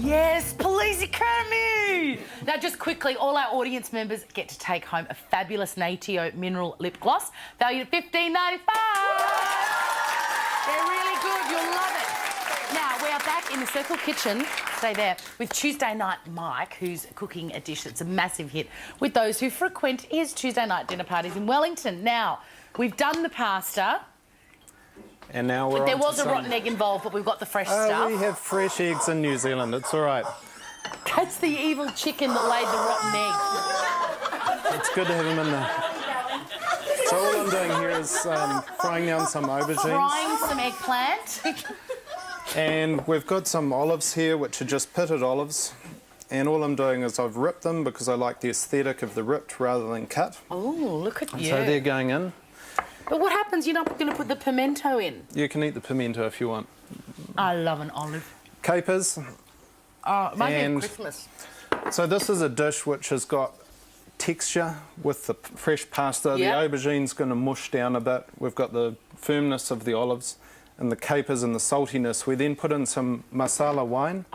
yes, Police Academy! Now, just quickly, all our audience members get to take home a fabulous Natio mineral lip gloss valued at $15.95. They're really good. You'll love it. Now, we are back in the Circle Kitchen, stay there, with Tuesday Night Mike, who's cooking a dish that's a massive hit with those who frequent his Tuesday night dinner parties in Wellington. Now, we've done the pasta. And now we're There was a rotten egg involved, but we've got the fresh stuff. We have fresh eggs in New Zealand. It's all right. That's the evil chicken that laid the rotten egg. It's good to have them in there. So all I'm doing here is frying down some aubergines. Frying some eggplant. And we've got some olives here, which are just pitted olives. And all I'm doing is I've ripped them because I like the aesthetic of the ripped rather than cut. Oh, look at you. So they're going in. But what happens? You're not going to put the pimento in? You can eat the pimento if you want. I love an olive. Capers. Oh, it might be Christmas. So this is a dish which has got texture with the fresh pasta. Yep. The aubergine's going to mush down a bit. We've got the firmness of the olives and the capers and the saltiness. We then put in some masala wine.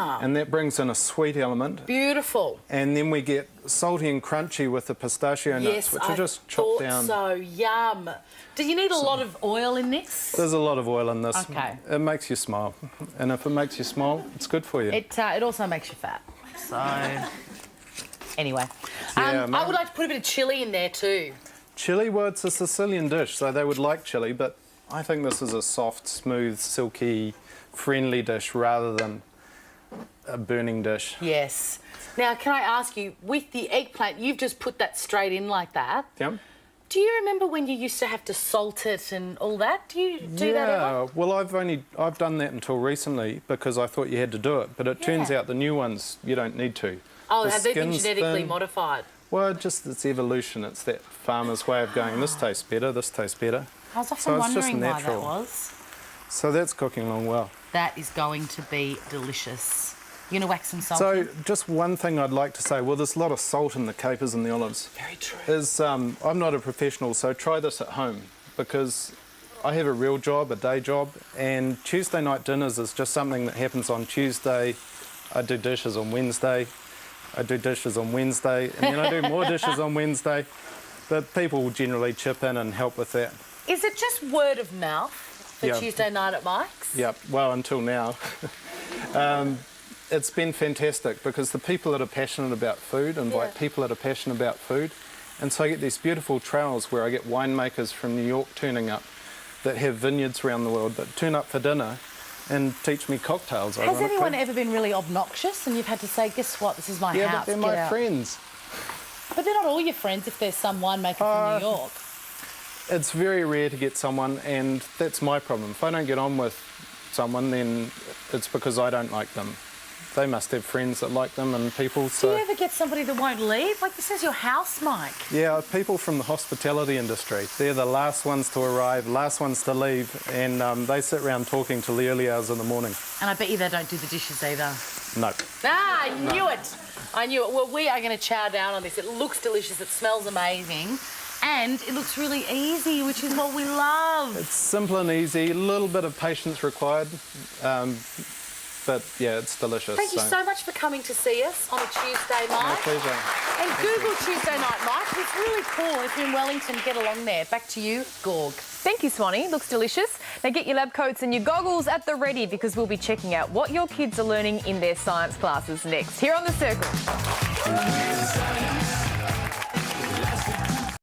And that brings in a sweet element. Beautiful. And then we get salty and crunchy with the pistachio nuts, which are just chopped down. So yum. Do you need a lot of oil in this? There's a lot of oil in this. Okay. It makes you smile. And if it makes you smile, it's good for you. It also makes you fat. So, anyway. Yeah, I would like to put a bit of chilli in there too. Chilli, well, it's a Sicilian dish, so they would like chilli, but I think this is a soft, smooth, silky, friendly dish rather than a burning dish. Yes. Now, can I ask you, with the eggplant, you've just put that straight in like that. Yep. Do you remember when you used to have to salt it and all that? Do you do that ever? Yeah, well, I've done that until recently because I thought you had to do it, but it turns out the new ones, you don't need to. Oh, The have they been skin's genetically thin. modified? Well, just it's evolution. It's that farmer's way of going, this tastes better, this tastes better. I was often So it's just wondering why that natural. was. So that's cooking along well. That is going to be delicious. You're going to whack some salt So in? just one thing I'd like to say, well, there's a lot of salt in the capers and the olives. Very true. Is I'm not a professional, so try this at home because I have a real job, a day job, and Tuesday night dinners is just something that happens on Tuesday. I do dishes on Wednesday. I do dishes on Wednesday, and then I do more dishes on Wednesday. But people will generally chip in and help with that. Is it just word of mouth for Yeah. Tuesday night at Mike's? Yep, well, until now. It's been fantastic because the people that are passionate about food invite people that are passionate about food. And so I get these beautiful trails where I get winemakers from New York turning up that have vineyards around the world that turn up for dinner and teach me cocktails. Has anyone ever been really obnoxious and you've had to say, guess what, this is my Yeah, house, but they're get my out? friends. But they're not all your friends if there's some winemaker from New York. It's very rare to get someone, and that's my problem. If I don't get on with someone, then it's because I don't like them. They must have friends that like them and people, so... Do you ever get somebody that won't leave? Like, this is your house, Mike. Yeah, people from the hospitality industry. They're the last ones to arrive, last ones to leave, and they sit around talking till the early hours of the morning. And I bet you they don't do the dishes either. No. Ah, I knew it. I knew it. Well, we are going to chow down on this. It looks delicious. It smells amazing. And it looks really easy, which is what we love. It's simple and easy, a little bit of patience required, but yeah, it's delicious. Thank you so much for coming to see us on a Tuesday night. My pleasure. And Google Tuesday Night Mike. It's really cool. If you're in Wellington, get along there. Back to you, Gorg. Thank you, Swanee. Looks delicious. Now get your lab coats and your goggles at the ready because we'll be checking out what your kids are learning in their science classes next. Here on The Circle.